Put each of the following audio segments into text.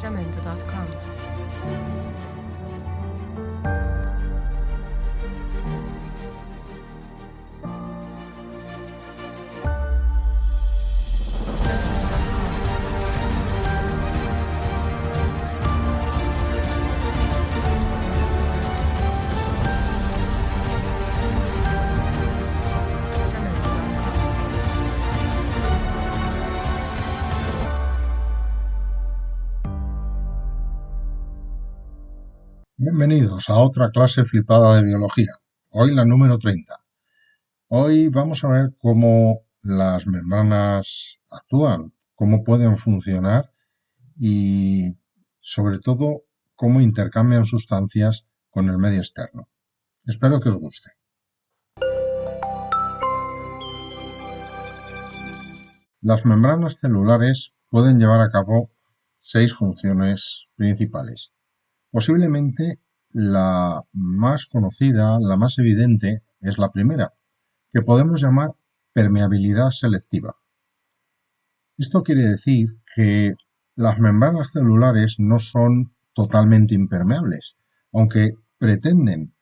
jamendo.com. Bienvenidos a otra clase flipada de biología, hoy la número 30. Hoy vamos a ver cómo las membranas actúan, cómo pueden funcionar y sobre todo cómo intercambian sustancias con el medio externo. Espero que os guste. Las membranas celulares pueden llevar a cabo 6 funciones principales. Posiblemente la más conocida, la más evidente, es la primera, que podemos llamar permeabilidad selectiva. Esto quiere decir que las membranas celulares no son totalmente impermeables, aunque pretenden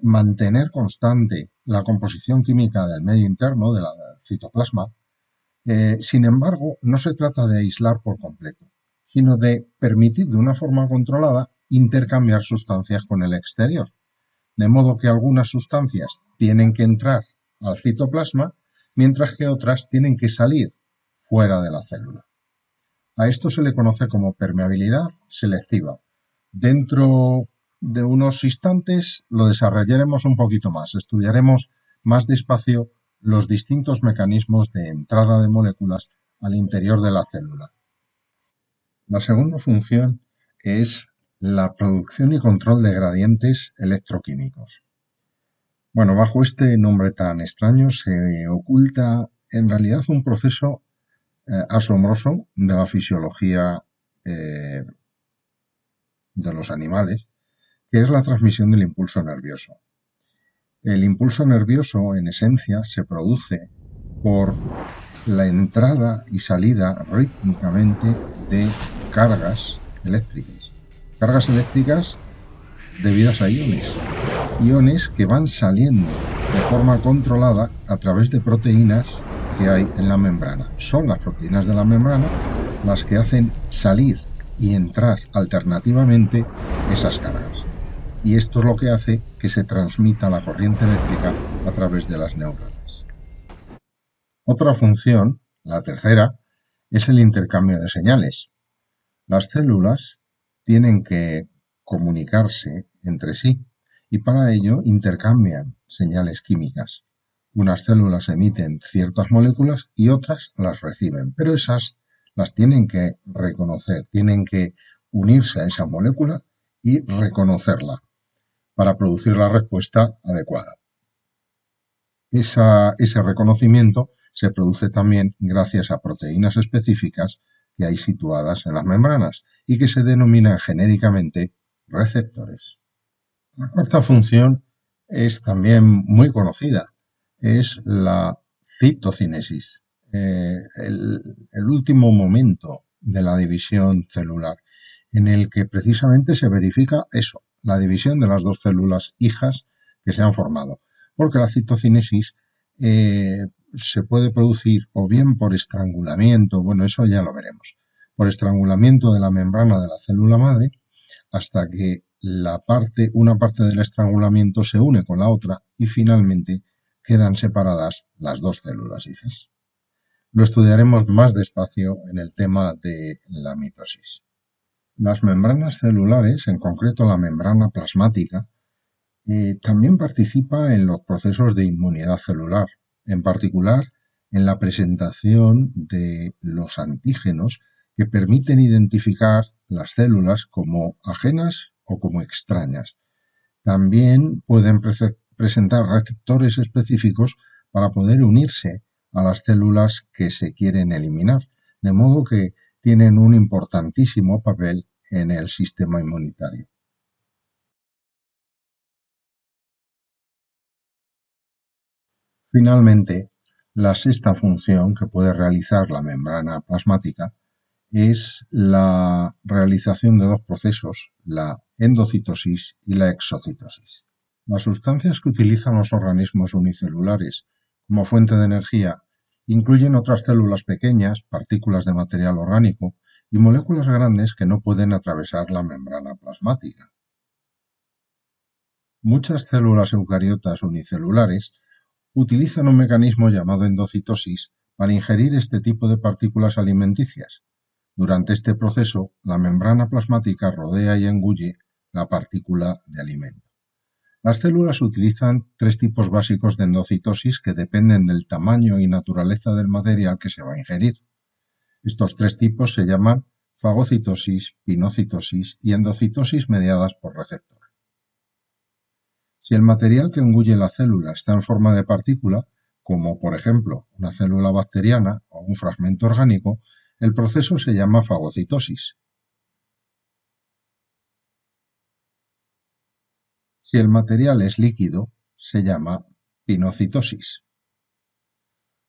mantener constante la composición química del medio interno, del citoplasma. Sin embargo, no se trata de aislar por completo, sino de permitir de una forma controlada intercambiar sustancias con el exterior. De modo que algunas sustancias tienen que entrar al citoplasma, mientras que otras tienen que salir fuera de la célula. A esto se le conoce como permeabilidad selectiva. Dentro de unos instantes lo desarrollaremos un poquito más, estudiaremos más despacio los distintos mecanismos de entrada de moléculas al interior de la célula. La segunda función es la producción y control de gradientes electroquímicos. Bueno, bajo este nombre tan extraño se oculta en realidad un proceso asombroso de la fisiología de los animales, que es la transmisión del impulso nervioso. El impulso nervioso, en esencia, se produce por la entrada y salida rítmicamente de cargas eléctricas. Cargas eléctricas debidas a iones que van saliendo de forma controlada a través de proteínas que hay en la membrana. Son las proteínas de la membrana las que hacen salir y entrar alternativamente esas cargas. Y esto es lo que hace que se transmita la corriente eléctrica a través de las neuronas. Otra función, la tercera, es el intercambio de señales. Las células tienen que comunicarse entre sí y para ello intercambian señales químicas. Unas células emiten ciertas moléculas y otras las reciben, pero esas las tienen que reconocer, tienen que unirse a esa molécula y reconocerla para producir la respuesta adecuada. Ese reconocimiento se produce también gracias a proteínas específicas que hay situadas en las membranas y que se denominan genéricamente receptores. La cuarta función es también muy conocida, es la citocinesis, el último momento de la división celular, en el que precisamente se verifica eso, la división de las dos células hijas que se han formado, porque la citocinesis se puede producir o bien por estrangulamiento, bueno, eso ya lo veremos, por estrangulamiento de la membrana de la célula madre, hasta que una parte del estrangulamiento se une con la otra y finalmente quedan separadas las dos células hijas. Lo estudiaremos más despacio en el tema de la mitosis. Las membranas celulares, en concreto la membrana plasmática, también participa en los procesos de inmunidad celular, en particular en la presentación de los antígenos que permiten identificar las células como ajenas o como extrañas. También pueden presentar receptores específicos para poder unirse a las células que se quieren eliminar, de modo que tienen un importantísimo papel en el sistema inmunitario. Finalmente, la sexta función que puede realizar la membrana plasmática es la realización de dos procesos, la endocitosis y la exocitosis. Las sustancias que utilizan los organismos unicelulares como fuente de energía incluyen otras células pequeñas, partículas de material orgánico y moléculas grandes que no pueden atravesar la membrana plasmática. Muchas células eucariotas unicelulares utilizan un mecanismo llamado endocitosis para ingerir este tipo de partículas alimenticias. Durante este proceso, la membrana plasmática rodea y engulle la partícula de alimento. Las células utilizan tres tipos básicos de endocitosis que dependen del tamaño y naturaleza del material que se va a ingerir. Estos tres tipos se llaman fagocitosis, pinocitosis y endocitosis mediadas por receptor. Si el material que engulle la célula está en forma de partícula, como por ejemplo una célula bacteriana o un fragmento orgánico, el proceso se llama fagocitosis. Si el material es líquido, se llama pinocitosis.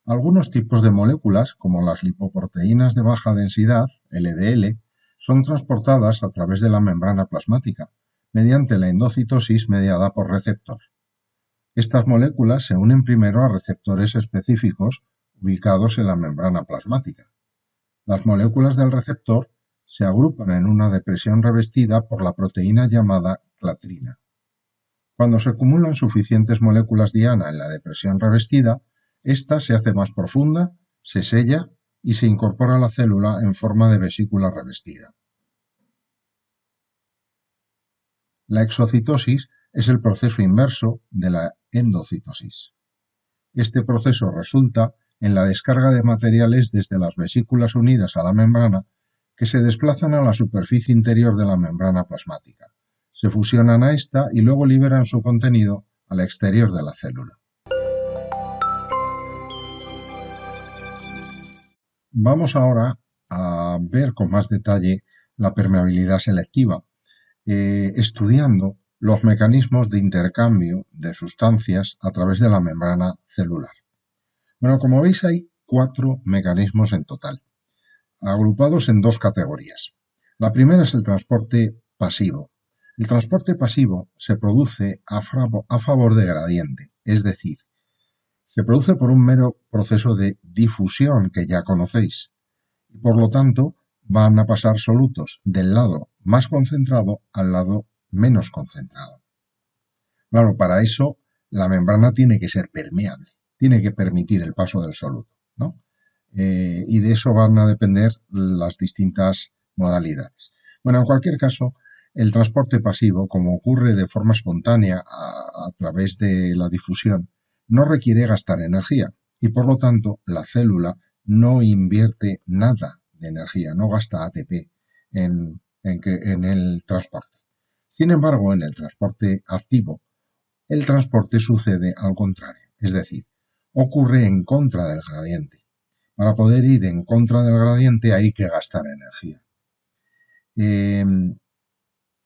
Algunos tipos de moléculas, como las lipoproteínas de baja densidad, LDL, son transportadas a través de la membrana plasmática, mediante la endocitosis mediada por receptor. Estas moléculas se unen primero a receptores específicos ubicados en la membrana plasmática. Las moléculas del receptor se agrupan en una depresión revestida por la proteína llamada clatrina. Cuando se acumulan suficientes moléculas diana en la depresión revestida, ésta se hace más profunda, se sella y se incorpora a la célula en forma de vesícula revestida. La exocitosis es el proceso inverso de la endocitosis. Este proceso resulta en la descarga de materiales desde las vesículas unidas a la membrana que se desplazan a la superficie interior de la membrana plasmática. Se fusionan a esta y luego liberan su contenido al exterior de la célula. Vamos ahora a ver con más detalle la permeabilidad selectiva, estudiando los mecanismos de intercambio de sustancias a través de la membrana celular. Bueno, como veis hay 4 mecanismos en total, agrupados en 2 categorías. La primera es el transporte pasivo. El transporte pasivo se produce a favor de gradiente, es decir, se produce por un mero proceso de difusión que ya conocéis y por lo tanto van a pasar solutos del lado más concentrado al lado menos concentrado. Claro, para eso la membrana tiene que ser permeable, tiene que permitir el paso del soluto, ¿no? Y de eso van a depender las distintas modalidades. Bueno, en cualquier caso, el transporte pasivo, como ocurre de forma espontánea a través de la difusión, no requiere gastar energía y por lo tanto la célula no invierte nada de energía, no gasta ATP en el transporte. Sin embargo, en el transporte activo, el transporte sucede al contrario, es decir, ocurre en contra del gradiente. Para poder ir en contra del gradiente hay que gastar energía.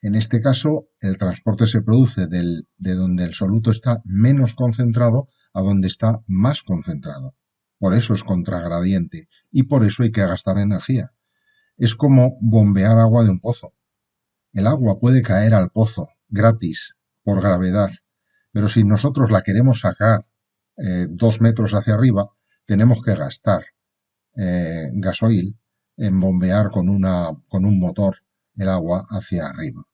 En este caso, el transporte se produce de donde el soluto está menos concentrado a donde está más concentrado. Por eso es contragradiente y por eso hay que gastar energía. Es como bombear agua de un pozo. El agua puede caer al pozo gratis por gravedad, pero si nosotros la queremos sacar 2 metros hacia arriba, tenemos que gastar gasoil en bombear con un motor el agua hacia arriba.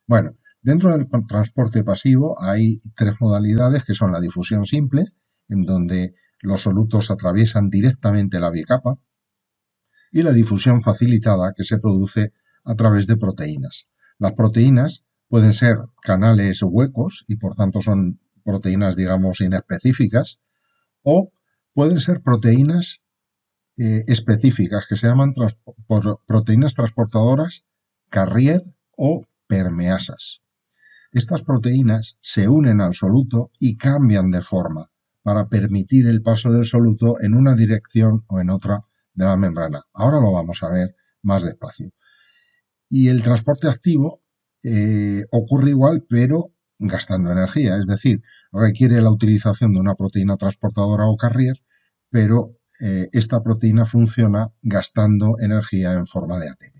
Bueno, dentro del transporte pasivo hay 3 modalidades que son la difusión simple, en donde los solutos atraviesan directamente la bicapa, y la difusión facilitada que se produce a través de proteínas. Las proteínas pueden ser canales huecos y por tanto son proteínas, digamos, inespecíficas, o pueden ser proteínas específicas que se llaman proteínas transportadoras carrier o permeasas. Estas proteínas se unen al soluto y cambian de forma para permitir el paso del soluto en una dirección o en otra de la membrana. Ahora lo vamos a ver más despacio. Y el transporte activo ocurre igual, pero gastando energía, es decir, requiere la utilización de una proteína transportadora o carrier, pero esta proteína funciona gastando energía en forma de ATP.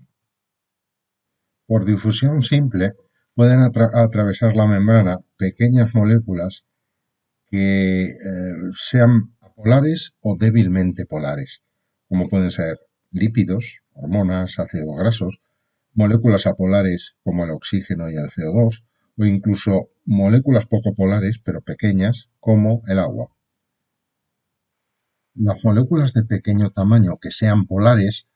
Por difusión simple pueden atravesar la membrana pequeñas moléculas que sean apolares o débilmente polares, como pueden ser lípidos, hormonas, ácidos grasos, moléculas apolares como el oxígeno y el CO2, o incluso moléculas poco polares pero pequeñas como el agua. Las moléculas de pequeño tamaño que sean polares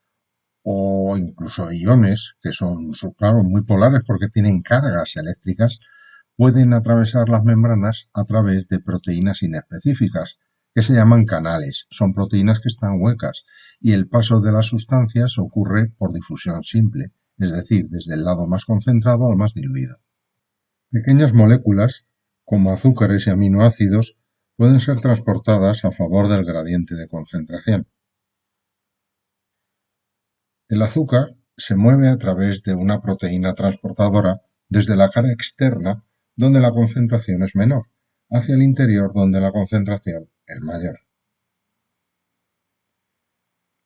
o incluso iones, que son, claro, muy polares porque tienen cargas eléctricas, pueden atravesar las membranas a través de proteínas inespecíficas, que se llaman canales. Son proteínas que están huecas y el paso de las sustancias ocurre por difusión simple, es decir, desde el lado más concentrado al más diluido. Pequeñas moléculas, como azúcares y aminoácidos, pueden ser transportadas a favor del gradiente de concentración. El azúcar se mueve a través de una proteína transportadora desde la cara externa, donde la concentración es menor, hacia el interior, donde la concentración es mayor.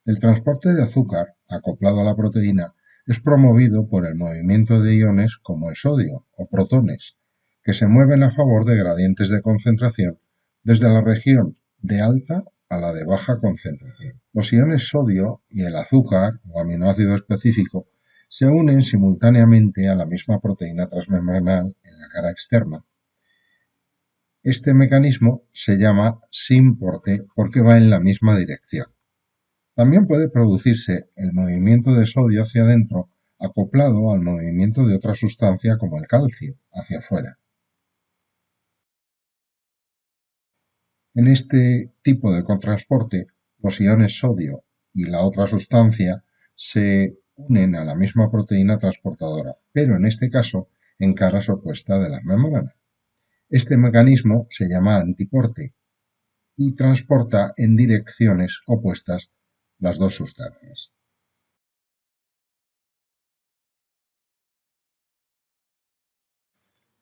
El transporte de azúcar, acoplado a la proteína, es promovido por el movimiento de iones como el sodio o protones, que se mueven a favor de gradientes de concentración desde la región de alta a la de baja concentración. Los iones sodio y el azúcar o aminoácido específico se unen simultáneamente a la misma proteína transmembranal en la cara externa. Este mecanismo se llama sin-porte porque va en la misma dirección. También puede producirse el movimiento de sodio hacia adentro acoplado al movimiento de otra sustancia como el calcio hacia afuera. En este tipo de cotransporte, los iones sodio y la otra sustancia se unen a la misma proteína transportadora, pero en este caso en caras opuestas de las membranas. Este mecanismo se llama antiporte y transporta en direcciones opuestas las dos sustancias.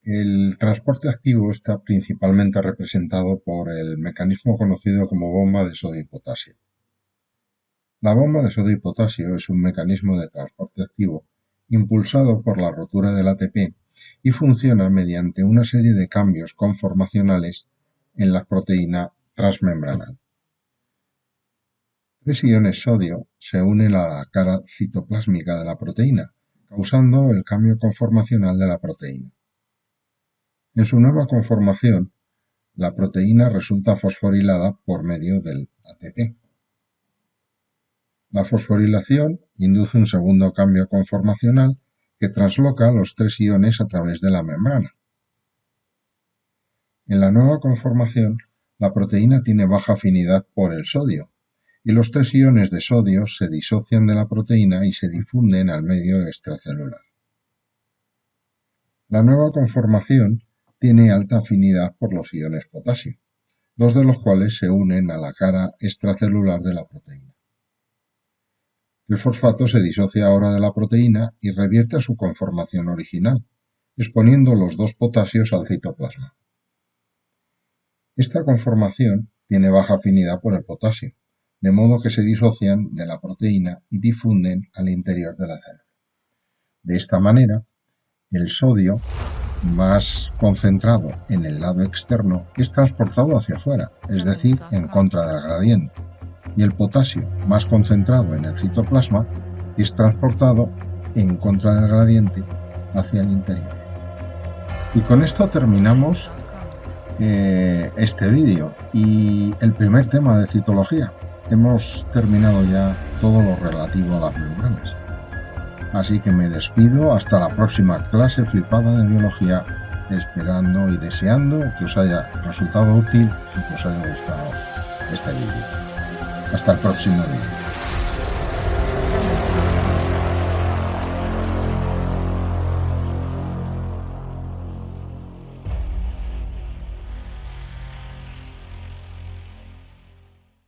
El transporte activo está principalmente representado por el mecanismo conocido como bomba de sodio y potasio. La bomba de sodio y potasio es un mecanismo de transporte activo impulsado por la rotura del ATP y funciona mediante una serie de cambios conformacionales en la proteína transmembranal. 3 iones sodio se unen a la cara citoplásmica de la proteína, causando el cambio conformacional de la proteína. En su nueva conformación, la proteína resulta fosforilada por medio del ATP. La fosforilación induce un segundo cambio conformacional que transloca los 3 iones a través de la membrana. En la nueva conformación, la proteína tiene baja afinidad por el sodio, y los 3 iones de sodio se disocian de la proteína y se difunden al medio extracelular. La nueva conformación tiene alta afinidad por los iones potasio, 2 de los cuales se unen a la cara extracelular de la proteína. El fosfato se disocia ahora de la proteína y revierte a su conformación original, exponiendo los 2 potasios al citoplasma. Esta conformación tiene baja afinidad por el potasio, de modo que se disocian de la proteína y difunden al interior de la célula. De esta manera, el sodio más concentrado en el lado externo es transportado hacia afuera, es decir, en contra del gradiente, y el potasio más concentrado en el citoplasma es transportado en contra del gradiente hacia el interior. Y con esto terminamos este vídeo y el primer tema de citología. Hemos terminado ya todo lo relativo a las membranas. Así que me despido hasta la próxima clase flipada de biología, esperando y deseando que os haya resultado útil y que os haya gustado este vídeo. Hasta el próximo vídeo.